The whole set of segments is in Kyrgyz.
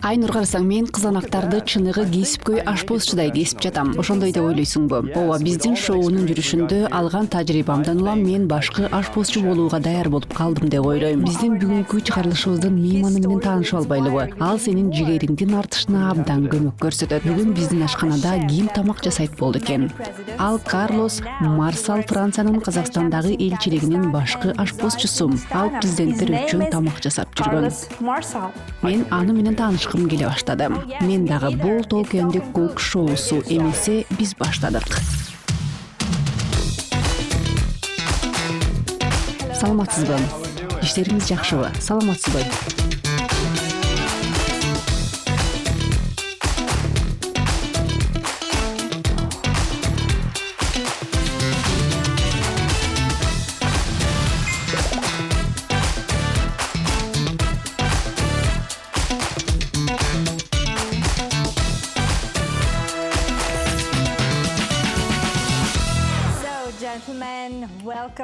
Айнур карасаң, мен кызанактарды чыныгы кесипкөй ашпозчудай кесип жатам. Ошондой деп ойлойсуңбу? Ооба, биздин шоунун жүрүшүндө алган тажрыйбамдан улам мен башкы ашпозчу болууга даяр болуп калдым деп ойлойм. Биздин бүгүнкү чыгарылышыбыздын мейманы менен таанышып албайлыбы? Ал сенин жигериңдин артышына абдан көмөк көрсөтөт. Бүгүн биздин ашканада ким тамак жасайт болду экен? Ал Карлос Марсал Франциянын Казакстандагы элчилигинин башкы ашпозчусу. Ал президенттер үчүн тамак жасап жүргөн. Мен аны менен таанышкым келе баштады. Мен дагы бул толкендик кук шоусу эмесе биз баштадык. Саламатсызбы? Иштериңиз жакшыбы? Саламатсызбы?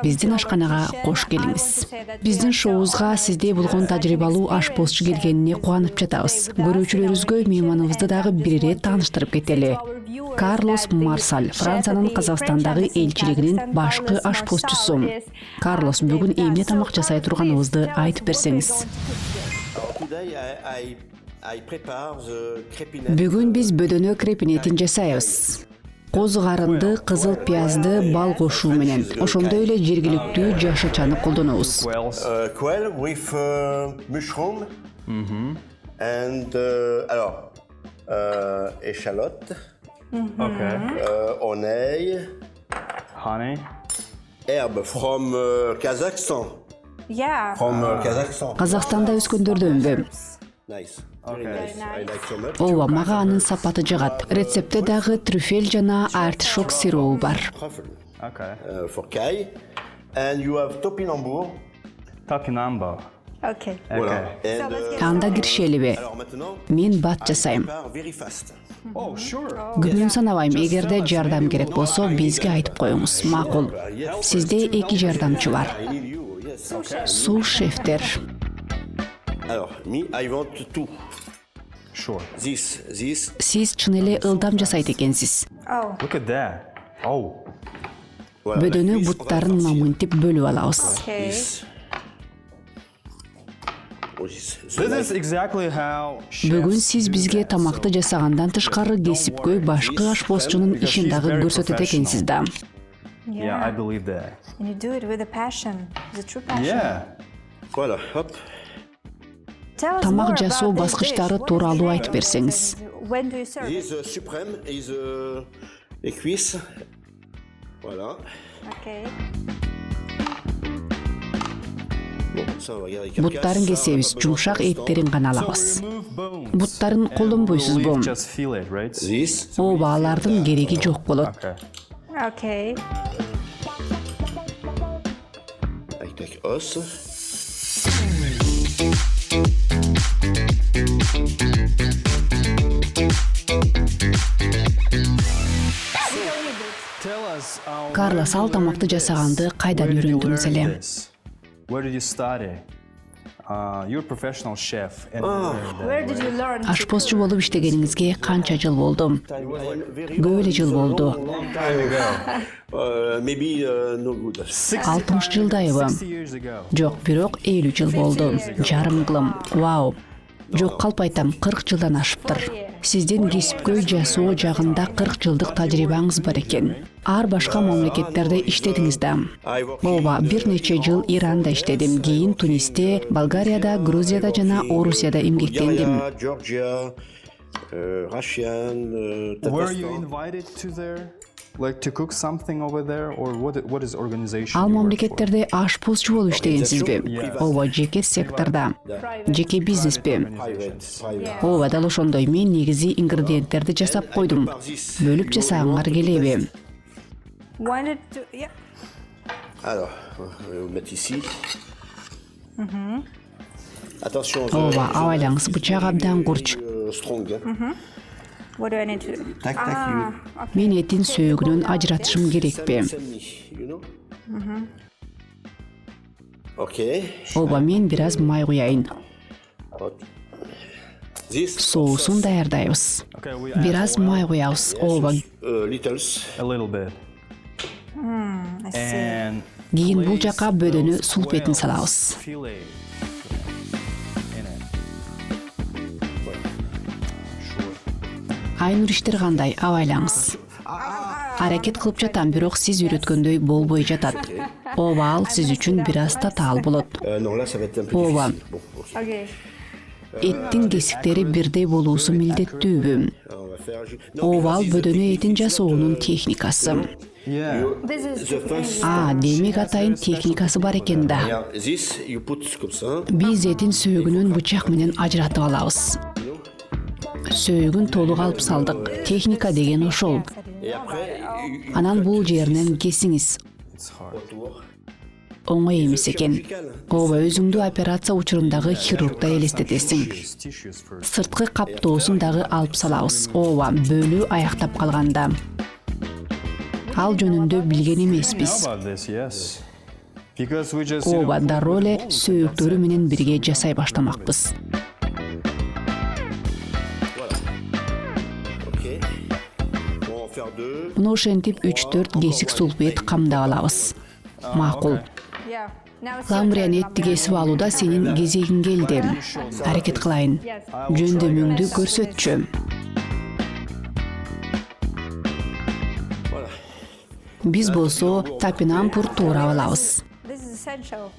Биздин ашканага кош келиңиз. Биздин шоубузга сизде болгон тажрыйбалуу ашпозчу келгенине кубанып жатабыз. Көрүүчүлөрүбүзгө мейманыбызды дагы бир ирет тааныштырып кетели. Карлос Марсал, Франциянын Казакстандагы элчилигинин башкы ашпозчусу. Карлос, бүгүн эмне тамак жасай турганыбызды айтып берсеңиз. Бүгүн биз бөдөнө крепинетин жасайбыз. Козу карынды, кызыл пиязды бал кошуу менен, ошондой эле жергиликтүү жашачаны колдонобуз. Quail with mushroom and échalote, honey, herb from Kazakhstan. From Kazakhstan. Казакстанда өскөндөрдөнбү? Nice. Nice. Ооба, мага анын сапаты жагат. Рецептте дагы трюфель жана артишок сиробу бар. For Kai, and you have topinambour. Topinambour. Okay. Анда киришелиби? Мен бат жасайм. Күнүн санабайм, эгерде жардам керек болсо бизге айтып коюңуз. Макул. Сизде 2 жардамчы бар. Су-шефтер. Alors, me, I want two. Sure. This. Сиз чын эле ылдам жасайт экенсиз. Look at that. Oh. Бөдөнү буттарын мамынтип бөлүп алабыз. This is exactly how. Бүгүн сиз бизге тамакты жасагандан тышкары кесипкөй башкы ашпозчунун ишин дагы көрсөтөт экенсиз да. Yeah, I believe that. And you do it with a passion, the true passion. Yeah. Voilà, hop. Тамак жасоо баскычтары тууралуу айтып берсеңиз. This supreme is les cuisses. Voilà. Okay. Буттарын кесебиз, жумшак эттерин гана алабыз. Буттарын колдонбойсузбу? Ооба, алардын кереги жок болот. Okay. Avec os. Карлос, ал тамакты жасаганды кайдан үйрөндүңүз эле? Where did you study? You're a professional chef. Where did you learn? Ашпозчу болуп иштегениңизге канча жыл болду? Көп эле жыл болду. Maybe no good. 60 жылдайбы? Жок, бирок 50 жыл болду. Жарым кылым. Вау. Жок, калп айтам, 40 жылдан ашыптыр. Сиздин кесипкөй жасоо жагында 40 жылдык тажрыйбаңыз бар экен. Ар башка мамлекеттерде иштедиңиз да. Ооба, бир нече жыл Иранда иштедим, кийин Тунисте, Болгарияда, Грузияда жана Орусияда эмгектендим. Were you invited to there? Like to cook something over there, or what is organization? Ал мамлекеттерде ашпозчу болуп иштегенсизби? Ооба, жеке секторда. Жеке бизнеспи? Ооба, дал ошондой. Мен негизи ингредиенттерди жасап койдум. Бөлүп жасагыңар келеби? Alors, on va mettre ici. Attention. Ооба, абайлаңыз, бычак абдан курч. Strong. What do I need to do? Так, Мен этин сөөгүнөн ажыратышым керекпи? Окей. Ооба, мен бир аз май куяйын. Соусун даярдайбыз. Бир аз май коебуз. Ооба. Littles. A little bit. I see. And Кийин бул жака бөдөнү сулуп этин салабыз. fillet in it. Айнуриштер кандай? Абайлаңыз. Аракет кылып жатам, бирок сиз үйрөткөндөй болбой жатат. Ооба, ал сиз үчүн бир аз татаал болот. Non, là, ça va être un peu Oh, bah. difficile. Bon, bon, Okay. Эттин кесиктери бирдей болуусу милдеттүүбү. on va faire... Ооба, ал бөдөнү этин жасоонун техникасы. Yeah. This is The first... Демек атайын техникасы бар экен да. Regarde, this, you put comme ça. Биз этин сөөгүнөн бычак менен ажыратып алабыз. Сөөгүн толук алып салдык. Техника деген ошол. Et après, Анан бул жеринен кесиңиз. It's hard. autour. Оңой эмес экен. Ооба, өзүңдү операция учурундагы хирургдай элестетесиң. Tissues first. Сырткы каптоосун дагы алып салабыз. Ооба, бөлүү аяктап калганда. Ал жөнүндө билген Know эмеспиз. about this, yes. Because we just, Ооба, дароо эле сөөктөрү менен бирге жасай баштамакпыз. Ok. Bon, on va faire deux. Муну ошентип 3-4 кесик сулуп эт камдап алабыз. Макул. yeah. Now it's Ламбриан этти кесип алууда сенин кезегиң келди. Аракет кылайын. Жөндөмүңдү көрсөтчү. Voilà. Биз болсо тапинампур туурап алабыз. This is essential.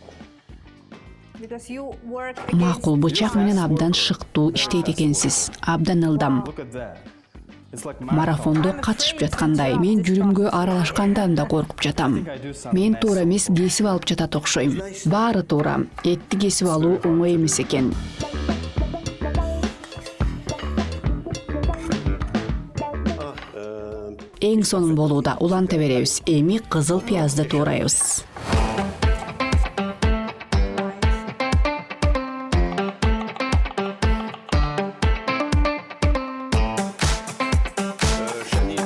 Because you work Макул, against бычак менен абдан шыктуу иштейт экенсиз. Абдан ылдам. look at that. It's like Марафондо катышып жаткандай. Мен жүрүмгө аралашкандан да коркуп жатам. Мен туура эмес кесип алып жатат окшойм. Баары туура. Этти кесип алуу оңой эмес экен. Эң сонун болууда уланта беребиз. Эми кызыл пиязды туурайбыз. Chanil.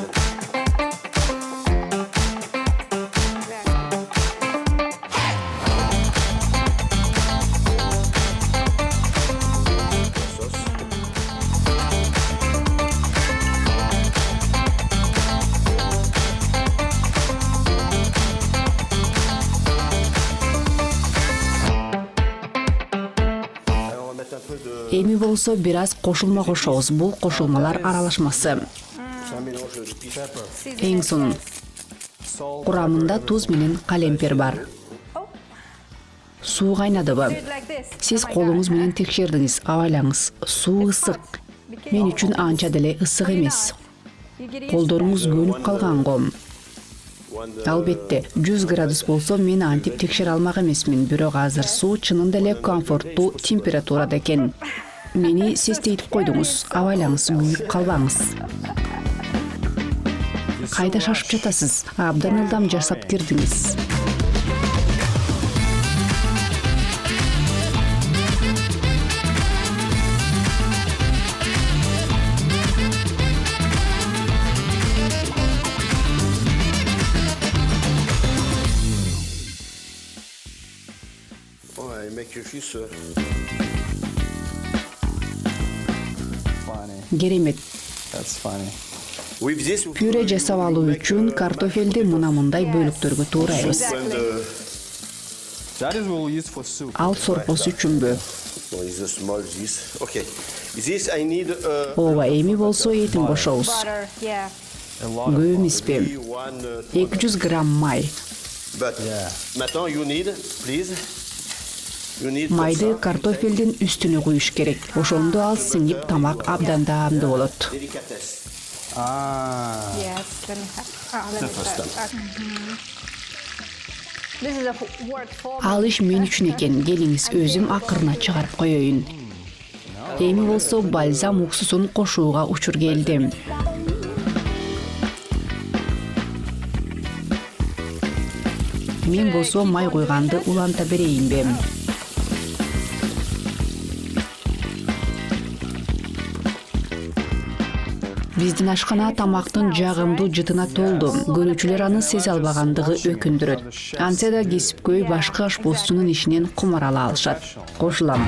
Sauce. Alors, on va mettre un peu de... Эми болсо бир аз кошулма кошобуз. Бул кошулмалар аралашмасы. C'est un mélange de pepper. Эң сонун. salt. Курамында туз менен калемпер бар. Суу кайнадыбы? like this. Сиз колуңуз менен текшердиңиз. Абайлаңыз. Суу ысык. Мен үчүн анча деле ысык эмес. You get used Колдоруңуз көнүп калган го. One, Албетте, 100 градус болсо мен антип текшере алмак эмесмин, бирок азыр суу чынында эле комфорттуу температурада экен. Мени сестейтип койдуңуз. Абайлаңыз, күйүп калбаңыз. Кайда шашып жатасыз? Абдан ылдам жасап кирдиңиз. ouais, mec, juste... Funny. Керемет. That's funny. Oui, this... Пюре жасап алуу үчүн картофелди мындай бөлүктөргө туурайбыз. That is what we'll use for soup. Ал сорпос үчүнбү? Bon, is a small this. Okay. This I need... Ооба, эми болсо этин кошобуз. butter. Yeah. A lot of Көп эмеспи? one... 200 грамм май. But maintenant you need, please... You need... Майды картофелдин үстүнө куюш керек. Ошондо ал сиңип тамак абдан даамдуу болот. Délicatesse. Ah. Yes. Let me have. Let me first start. This is a work for. Ал иш мен үчүн экен. Келиңиз, өзүм акырына чыгарып коеюн. Эми болсо бальзам уксусун кошууга учур келди. Мен болсо май койганды уланта берейинби? Биздин ашкана тамактын жагымдуу жытына толду. Көрүүчүлөр аны сезе албагандыгы өкүндүрөт. Антсе да кесипкөй башкы ашпозчунун ишинен кумар ала алышат. Кошулам.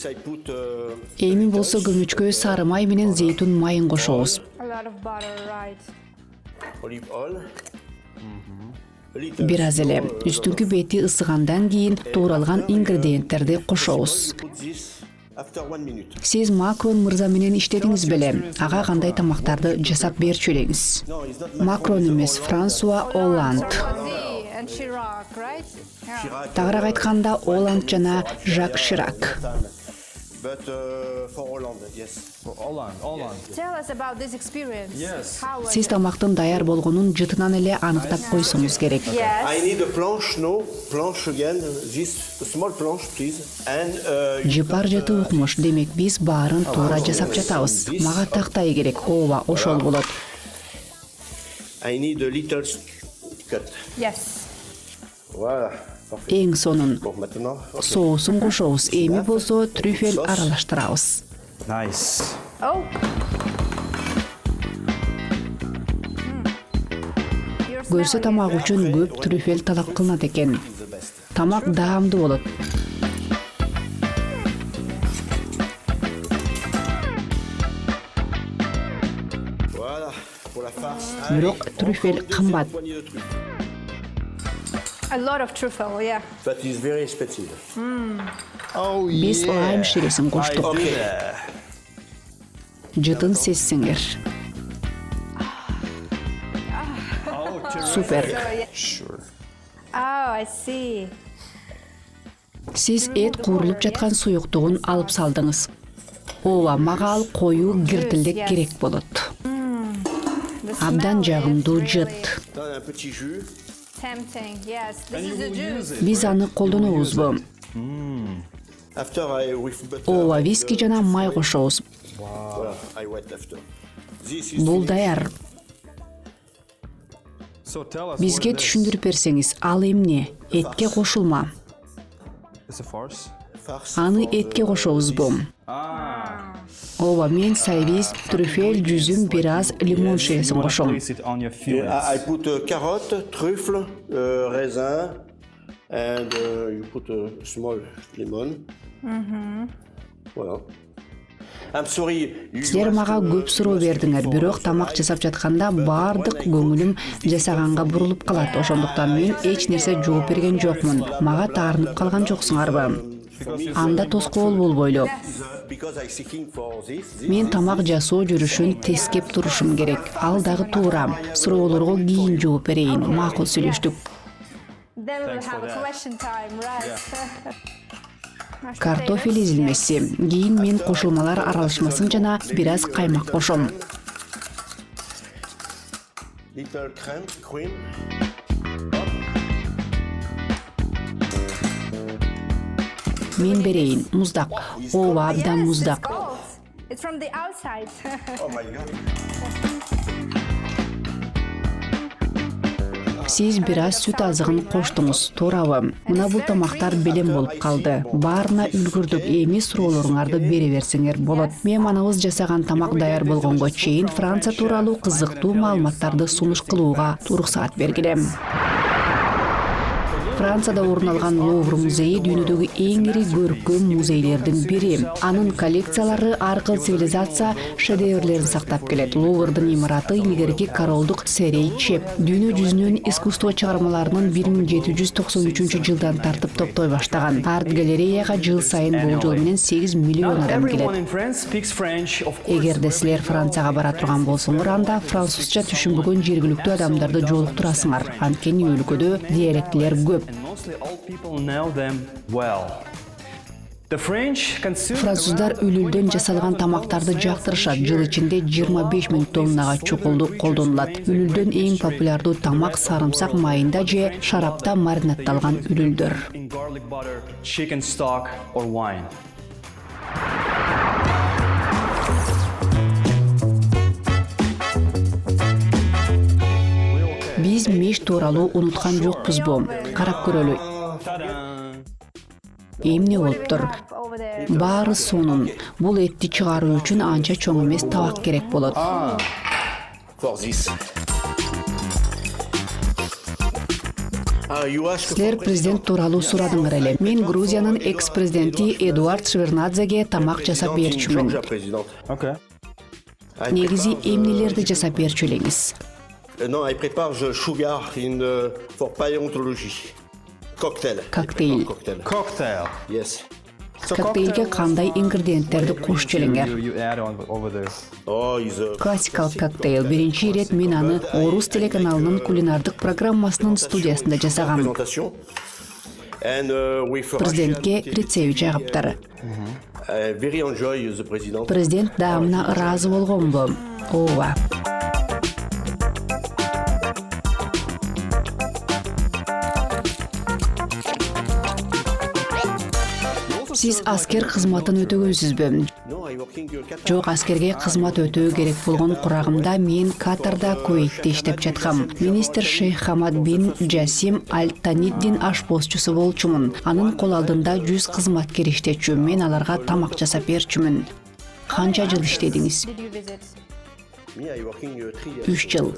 Эми болсо көмүчкө сары май менен зейтун майын кошобуз. A lot of butter, right? Бир аз эле үстүнкү бети ысыгандан кийин тууралган ингредиенттерди кошобуз. Сиз Макрон мырза менен иштедиңиз беле? Ага кандай тамактарды жасап берчү элеңиз? Макрон эмес, Франсуа Оланд. And Chirac, right? Yeah. Тагыраак айтканда Оланд жана Жак Ширак. Tell us about this experience. Yes. How was Сиз тамактын даяр болгонун жытынан эле аныктап койсоңуз керек. Yes. I need a planche, no? Planche again. This small planche, please. And Жыпар жыты укмуш, демек биз баарын туура жасап жатабыз. Мага тактай керек, ооба, ошол болот. I need a little cut. Yes. Voilà. Parfait. Эң сонун Bon, maintenant. соусун кошобуз. Эми болсо трюфель аралаштырабыз. Nice. Oh. Көрсө тамак үчүн көп трюфель талап кылынат экен. Тамак даамдуу болот. Voilà. Pour la farce. Бирок трюфель кымбат. A lot of truffle, yeah. But it's very expensive. Oh Биз лайм ширесин коштук. Okay. Жытын сезсеңер. Супер. Sure. Oh, I see. Сиз эт куурулуп жаткан суюктугун алып салдыңыз. Ооба, мага ал коюу киртилдек керек болот. Абдан жагымдуу жыт. Donne un petit jus. Tempting, yes. This is the juice. Биз аны колдонобузбу? After I with butter. Ооба, виски жана май кошобуз. Voilà. I wet after. This is Бул даяр. So tell us Бизге what it is. түшүндүрүп берсеңиз, ал эмне? Этке кошулма. It's a farce. farce. Аны этке кошобузбу? Ооба, мен сайвиз, трюфель, жүзүм, бир аз лимон шересин кошом. Place it on your I fillets. put carotte, truffle, raisin, and you put a small lemon. Voilà. I'm sorry. Силер мага көп суроо бердиңер, бирок тамак жасап жатканда баардык көңүлүм жасаганга бурулуп калат. Ошондуктан мен эч нерсе жооп берген жокмун. Мага таарынып калган жоксуңарбы? Анда тоскоол болбойлу. Because I'm seeking for this. Мен тамак жасоо жүрүшүн тескеп турушум керек. Ал дагы туура. Суроолорго кийин жооп берейин. Макул сүйлөштүк. Then we'll have a question time, right? Картофель изилмеси. Кийин мен кошулмалар аралашмасын жана бир аз каймак кошом. Little cream. Мен берейин. Муздак. Ооба, абдан Yes, муздак. it's cold. It's from the outside. Oh my God. Сиз бир аз сүт азыгын коштуңуз, туурабы? Мына бул тамактар белем болуп калды. Баарына үлгүрдүк. Эми суроолоруңарды бере берсеңер болот. Мейманыбыз жасаган тамак даяр болгонго чейин Франция тууралуу кызыктуу маалыматтарды сунуш кылууга уруксаат бергилем. Францияда орун алган Лувр музейи дүйнөдөгү эң ири көркөм музейлердин бири. Анын коллекциялары ар кыл цивилизация шедеврлерин сактап келет. Луврдун имараты илгерки королдук серий чеп. Дүйнө жүзүнүн искусство чыгармаларынын 1793-жылдан тартып топтой баштаган. Арт-галереяга жыл сайын бул жол менен 8 миллион адам Everyone келет. in France speaks French, of course. Эгерде силер Францияга бара турган болсоңор, анда французча түшүнбөгөн жергиликтүү адамдарды жолуктурасыңар. Анткени өлкөдө диалектилер көп. And mostly all people know them well. The French consume Француздар үлүлдөн жасалган тамактарды жактырышат. Жыл ичинде 25 000 тоннага чукулду колдонулат. Үлүлдөн эң популярдуу тамак сарымсак майында же шарапта маринадталган үлүлдөр. in garlic butter, chicken stock, or wine. Биз меш тууралуу унуткан жокпузбу? Карап көрөлү. Эмне болуптур? Over there. Баары сонун. Бул этти чыгаруу үчүн анча чоң эмес табак керек болот. For this. Силер президент тууралуу сурадыңар эле. Мен Грузиянын экс-президенти Эдуард Шеварднадзеге тамак жасап берчүмүн. Okay. Негизи эмнелерди жасап берчү элеңиз? Non, elle prépare sugar for paleontologie. Cocktail. Коктейль. Cocktail. Yes. So Коктейлге кандай ингредиенттерди кошчу элеңер? you add on over there. Oh, is a Классикалык коктейл. Биринчи ирет мен аны Орус телеканалынын кулинардык программасынын студиясында жасагам. presentation. And we for Президентке рецепт жагыптыр. very enjoy the president. Президент даамына ыраазы болгонбу? Ооба. Сиз аскер кызматын өтөгөнсүзбү? No, I working Жок, аскерге кызмат өтөө керек болгон курагымда мен Катарда Куэйтте иштеп жаткам. Министр Шейх Хамад бин Жасим Аль-Таниддин ашпозчусу болчумун. Анын кол алдында 100 кызматкер иштечү. Мен аларга тамак жасап берчүмүн. Канча жыл иштедиңиз? Did you visit? Me, I working 3 years. 3 жыл.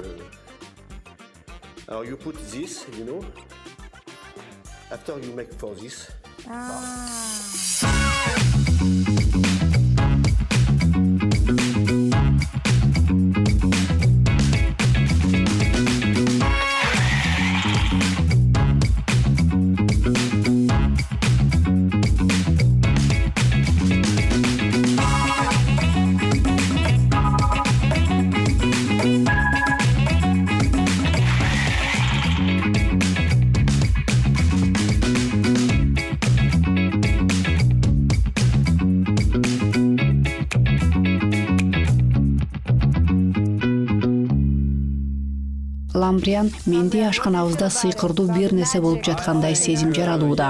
You put this, After you make for this. Ламбриан менде ашканабызда сыйкырдуу бир нерсе болуп жаткандай сезим жаралууда.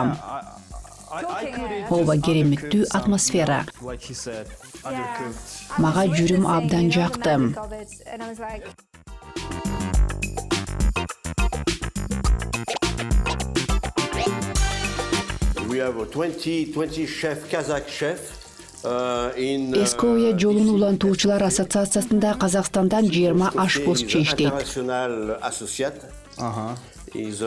Ооба, кереметтүү атмосфера. Like he said, undercooked. Мага жүрүм абдан жакты. And I was like, We have a 20 chef, Kazakh chef. In Эскоя жолун улантуучулар ассоциациясында Казакстандан 20 ашпозчу иштейт. International associate. Is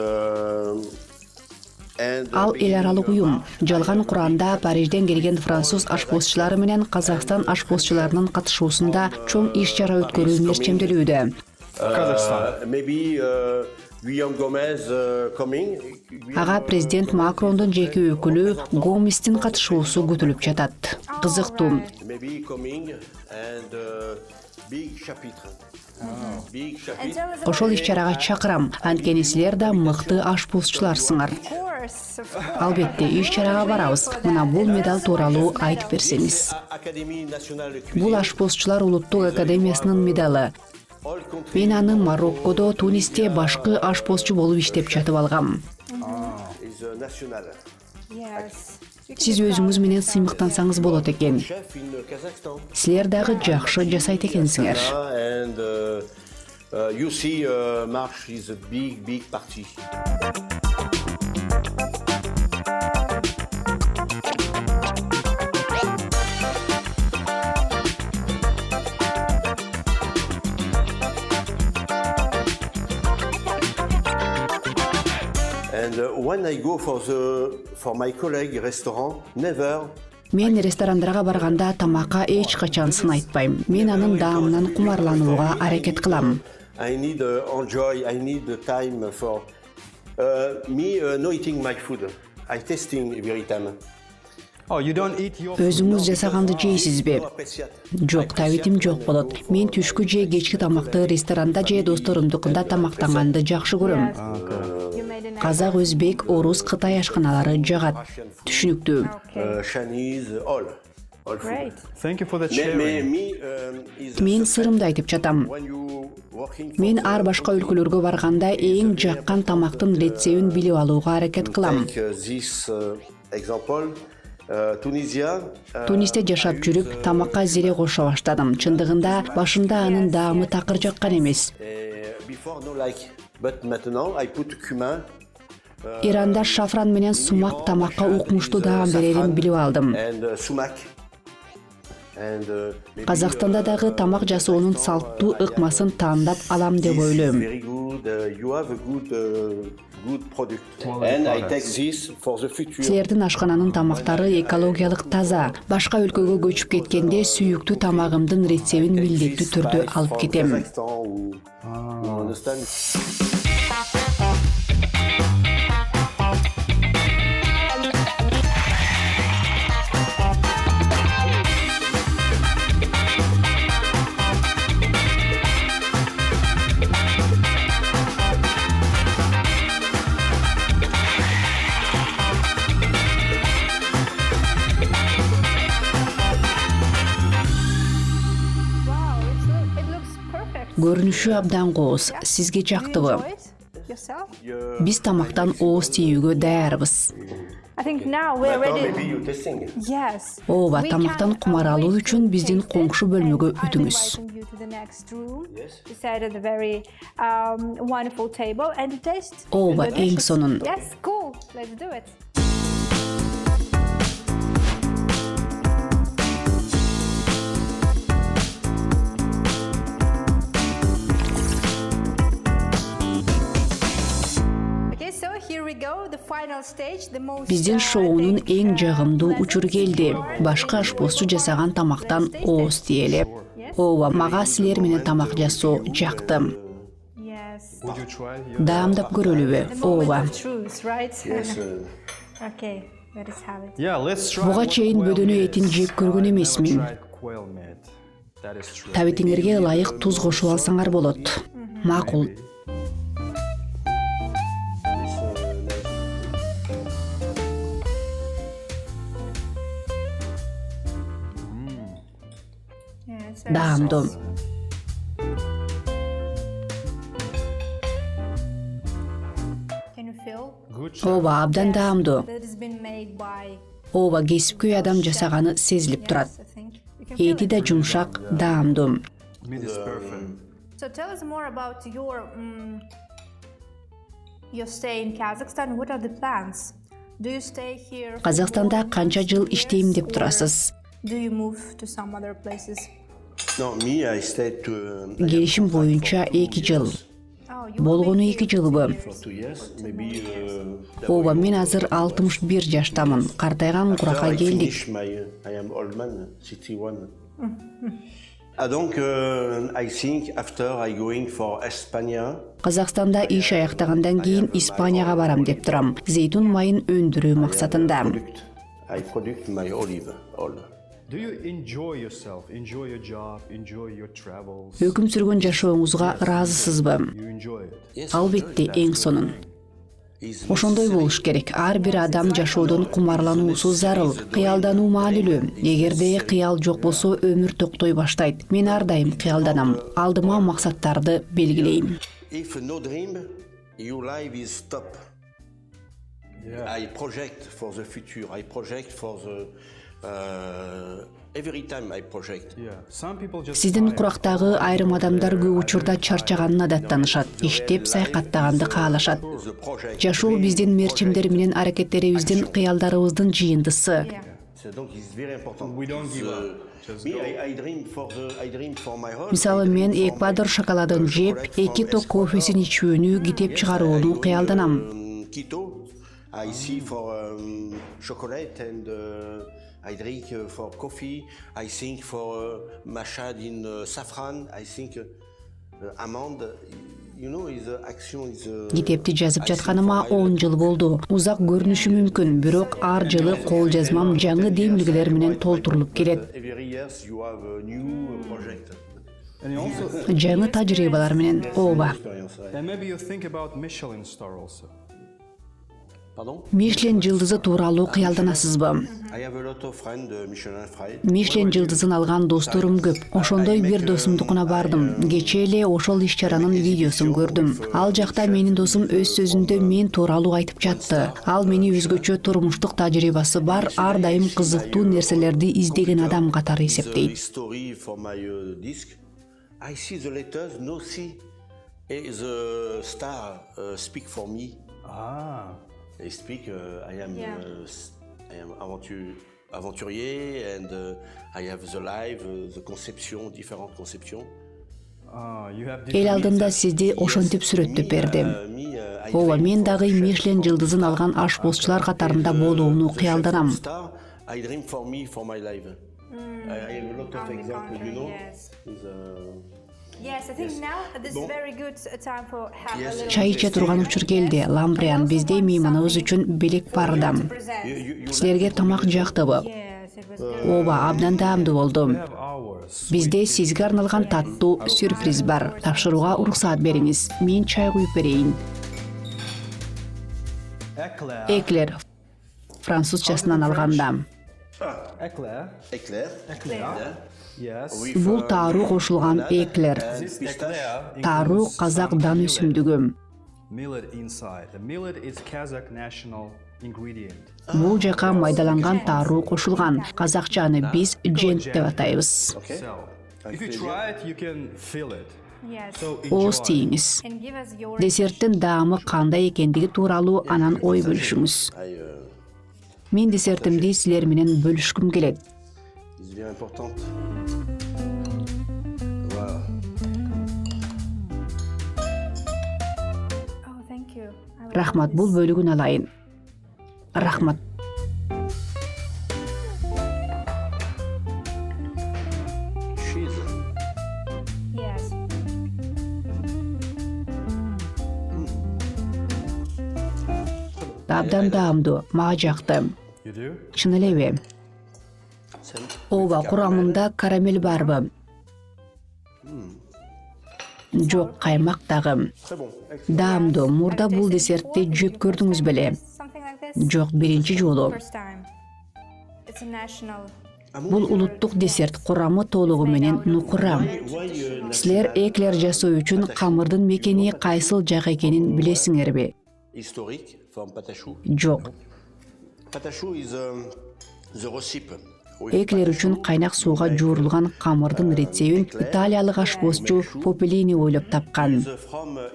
and Ал эл аралык уюм. Жалган Куранда Парижден келген француз ашпозчулары менен Казакстан ашпозчуларынын катышуусунда чоң иш-чара өткөрүү мерчемделүүдө. Kazakhstan. maybe Guillaume Gomez coming. Ага президент Макрондун жеке өкүлү Гоместин катышуусу күтүлүп жатат. Кызыктуу. Maybe coming and big chapitre. Big and chapitre. tell us Ошол иш-чарага чакырам. Анткени силер да мыкты ашпозчуларсыңар. of course. Албетте, иш-чарага барабыз. Мына бул медаль тууралуу айтып берсеңиз. Académie nationale de Бул cuisine. ашпозчулар улуттук академиясынын медалы. All countries Мен аны Мароккодо, Тунисте башкы ашпозчу болуп иштеп жатып алгам. is national. Yes. Сиз өзүңүз менен сыймыктансаңыз болот экен. Chef in Kazakhstan. Силер дагы жакшы жасайт экенсиңер. And you see, March is a big party. And when I go for my colleague restaurant, never. Мен ресторандарга барганда тамакка эч качан сын айтпайм. Мен анын даамынан кумарланууга аракет кылам. I need enjoy. I need the time for me no eating my food. I testing every time. Oh, you don't eat your Өзүңүз жасаганды жейсизби? Жок, табитим жок болот. Мен түшкү же кечки тамакты ресторанда же досторумдукунда тамактанганды жакшы көрөм. You made a nice. Казак, өзбек, орус, кытай ашканалары жагат. Түшүнүктүү. Chinese, all food. Great. Thank you for the Me, sharing. is Мен сырымды айтып жатам. when you working for Мен ар башка өлкөлөргө барганда эң жаккан тамактын рецебин билип алууга аракет кылам. take this example, Tunisia. Тунисте жашап жүрүп, тамакка зере кошо баштадым. Чындыгында башында анын даамы такыр жаккан эмес. Before no like, but maintenant I put cumin. Иранда шафран менен сумак тамакка укмуштуу даам берерин билип алдым. And sumac. Казакстанда дагы тамак жасоонун салттуу ыкмасын таандап алам деп ойлойм. Very good. food, you have a good product. And I take this for the future. Силердин ашкананын тамактары экологиялык таза. Башка өлкөгө көчүп кеткенде сүйүктүү тамагымдын рецебин милдеттүү түрдө алып кетем. Көрүнүшү абдан кооз. Сизге жактыбы? Биз тамактан ооз тийүүгө даярбыз. I think now we're ready. Maybe you testing. Yes. Ооба, тамактан кумар алуу үчүн биздин коңшу бөлмөгө өтүңүз. You to the next room. We sat at a very wonderful table and taste. Ооба, эң сонун. Yes, cool. Let's do it. Биздин шоунун эң жагымдуу учуру келди. Башкы ашпозчу жасаган тамактан ооз тиелеп. Ооба, мага силер менен тамак жасоо жакты. Даамдап көрөлүбү? Ооба. Буга чейин бөдөнө этин жеп көргөн эмесмин. Табитиңерге ылайык туз кошуп алсаңар болот. Макул. Даамдуу. Ооба, абдан даамдуу. Ооба, кесипкөй адам жасаганы сезилип турат. Эти да жумшак, даамдуу. So tell us more about your stay in Kazakhstan. What are the plans? Do you stay here? Казакстанда канча жыл иштейм деп турасыз? Do you move to some other places? No, me, I stayed to. Келишим боюнча 2 жыл. Болгону 2 жылбы? For 2 years, maybe. Ооба, мен азыр 61 жаштамын. Картайган куракка келдик. I am old man, 61. Donc, I think after I going for España. Казакстанда иш аяктагандан кийин Испанияга барам деп турам. Зейтун майын өндүрүү максатында. I produce my olive oil. Do you enjoy yourself? Enjoy your job? Enjoy your travels? Өкүм сүргөн жашооңузга ыраазысызбы? You enjoy it? Албетте, эң сонун. Ошондой болуш керек. Ар бир адам жашоодон кумарлануусу зарыл. Кыялдануу маанилүү. Эгерде кыял жок болсо, өмүр токтой баштайт. Мен ар дайым кыялданам. Алдыма максаттарды белгилейм. If no dream, your life is stop. I project for the future. I project for the every time I project. Some people just. Сиздин курактагы айрым адамдар көп учурда чарчаганын адаттанышат. Иштеп сайкаттаганды каалашат. Жашоо биздин мерчимдер менен аракеттерибиздин, кыялдарыбыздын жыйындысы. Donc it's very important. We don't give up. I dream for my home. Мисалы, мен Эквадор шоколадын жеп, 2 ток кофесин ичүүнү, китеп чыгарууну кыялданам. Quito, I see for chocolate and I drink for coffee. I think for mashad in saffron. I think almond. You know, is action is. Китепти жазып жатканыма 10 жыл болду. Узак көрүнүшү мүмкүн, бирок ар жылы кол жазмам жаңы демилгелер менен толтурулуп келет. Every year you have a new project. And you also. Жаңы тажрыйбалар менен. Ооба. And maybe you think about Michelin star also. Pardon? Мишлен жылдызы тууралуу кыялданасызбы? I have a lot of friends Michelin friends. Мишлен жылдызын алган досторум көп. Ошондой бир досумдукуна бардым. Кечээ эле ошол иш-чаранын видеосун көрдүм. Ал жакта менин досум өз сөзүндө мен тууралуу айтып жатты. Ал мени өзгөчө турмуштук тажрыйбасы бар, ар дайым кызыктуу нерселерди издеген адам катары эсептейт. Story for my disc. I see the letters, no see. The star speak for me. Ah. They speak. I am aventurier, and I have the life, the conception, different conceptions. Эл алдында сизди ошентип сүрөттөп бердим. Ооба, мен дагы Мишлен жылдызын алган ашпозчулар катарында болууну кыялданам. I dream for me for my life. I have a lot of examples, you know. Yes, I think now this is very good time for have a little. Чай иче турган учур келди. Ламбриан, бизде мейманыбыз үчүн белек бардам. Силерге тамак жактыбы? Ооба, абдан даамдуу болду. Бизде сизге арналган таттуу сюрприз бар. Тапшырууга уруксаат бериңиз. Мен чай куюп берейин. Эклер. Французчасынан алганда. Бул таруу кошулган эклер. Таруу казак дан өсүмдүгү. Бул жака майдаланган таруу кошулган. Казакчаны биз жент деп атайбыз. Ооз тийиңиз. Десерттин даамы кандай экендиги тууралуу анан ой бөлүшүңүз. Мен десертимди силер менен бөлүшкүм келет. Рахмат, бул бөлүгүн алайын. Рахмат. Абдан даамдуу, мага жакты. Чын элеби? Ооба, курамында карамель барбы? Жок, каймак дагы. Даамдуу, мурда бул десертти жеп көрдүңүз беле? Жок, биринчи жолу. Бул улуттук десерт, курамы толугу менен нукура. Силер эклер жасоо үчүн камырдын мекени кайсыл жак экенин билесиңерби? Жок. Эклер үчүн кайнак сууга жуурулган камырдын рецебин италиялык ашпозчу Попелини ойлоп тапкан.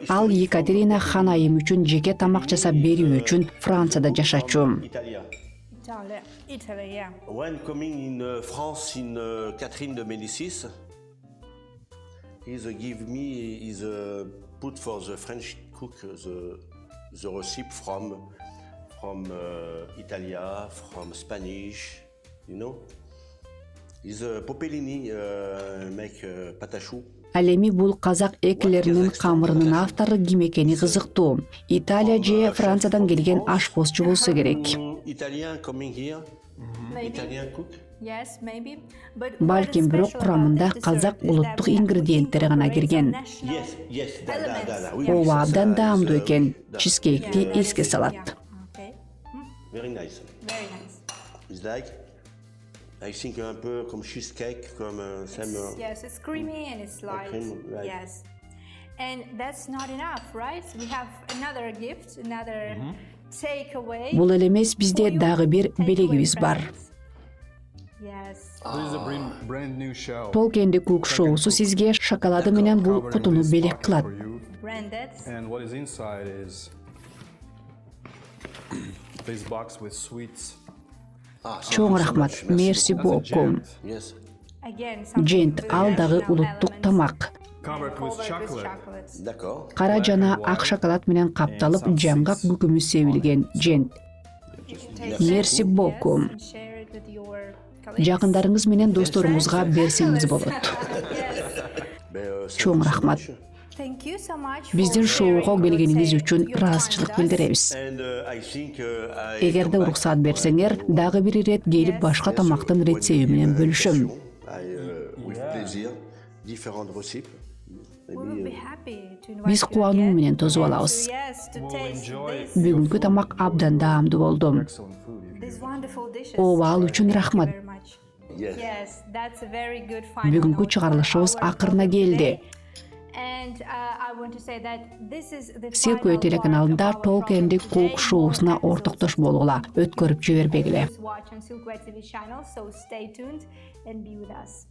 Ал Екатерина хан айым үчүн жеке тамак жасап берүү үчүн Францияда жашачу. When coming in France in Catherine de Médicis, he's give me is put for the French cook the recipe from Italia, from Spanish, you know. Is Popelini make patachou. Алеми бул казак эклеринин камырынын автору ким экени кызыктуу. Италия же Франциядан келген ашпозчу болсо керек. Italian coming here. Italian cook. Yes, maybe. Балким бирок курамында казак улуттук ингредиенттери гана кирген. Yes. Ооба, абдан даамдуу экен. Чизкейкти эске салат. Very nice. It's like, I think un peu comme cheesecake, comme some. Yes, it's creamy and it's light. Right. Yes, and that's not enough, right? We have another gift, another takeaway. Бул эле эмес, бизде дагы бир белегибиз бар. Yes. This is a brand new show. Толкенди кук шоусу сизге шоколады менен бул кутуну белек кылат. Branded. And what is inside is this box with sweets. Чоң рахмат, мерси боку. Yes. Again, Жент, ал дагы улуттук тамак. Covered with chocolate. D'accord. Кара жана ак шоколад менен капталып, жаңгак күкүмү себилген жент. Мерси боку. Жакындарыңыз менен досторуңузга берсеңиз болот. Чоң рахмат. Биздин шоуга келгениңиз үчүн ыраазычылык билдиребиз. Эгерде уруксаат берсеңер, дагы бир ирет келип башка тамактын рецеби менен бөлүшөм. Биз кубануу менен тосуп алабыз. Бүгүнкү тамак абдан даамдуу болду. Ооба, ал үчүн рахмат. Бүгүнкү чыгарылышыбыз акырына келди. Силкөө телеканалында Толкенди кук шоусуна ортоктош болгула, өткөрүп жибербегиле. Stay tuned and be with us.